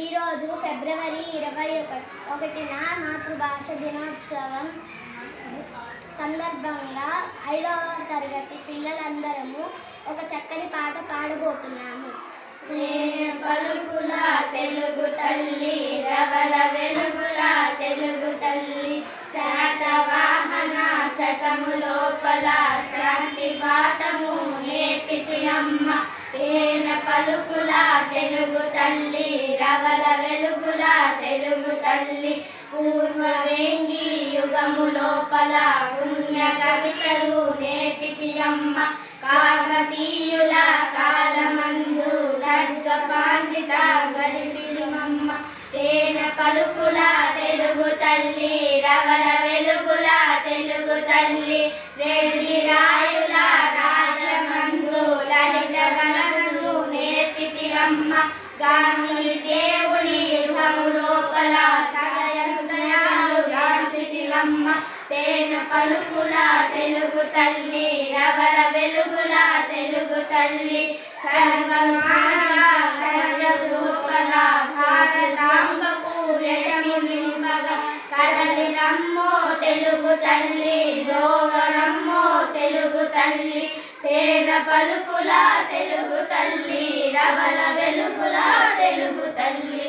ఈరోజు ఫిబ్రవరి 21న మాతృభాష దినోత్సవం సందర్భంగా 5వ తరగతి పిల్లలందరము ఒక చక్కని పాట పాడబోతున్నాము. పలుకుల తెలుగు తల్లి రవల వెలుగుల తెలుగు తల్లి శాతవాహన శతము లోపల శాంతి పాఠము నేర్పితి అమ్మ. తేన పలుకుల తెలుగు తల్లి రవల వెలుగుల తెలుగు తల్లి పూర్వ వేంగి యుగము లోపల పుణ్య కవితలు నేర్పితి అమ్మ. కాకతీయుల కాలమందు లడ్గ పాండిత గరిపిమమ్మ. తేన పలుకుల తెలుగు తల్లి రవల వెలుగుల తెలుగు తల్లి రెడ్డి రాయుల రాజమందు లలిత గణను నేర్పితివమ్మ. గాంధీ దేవుడి యుగము లోపల సదయ హృదయాలు గాంచితివమ్మ. తేన పలుకుల తెలుగు తల్లి రవల వెలుగుల తెలుగు తల్లి సర్వమానవ సరళ లోపల భారతాంబకు యశము నింపగ కదలి రమ్మో తెలుగు తల్లి రోగరమ్మో తెలుగు తల్లి. తేన పలుకుల తెలుగు తల్లి రవల వెలుగుల తెలుగు తల్లి.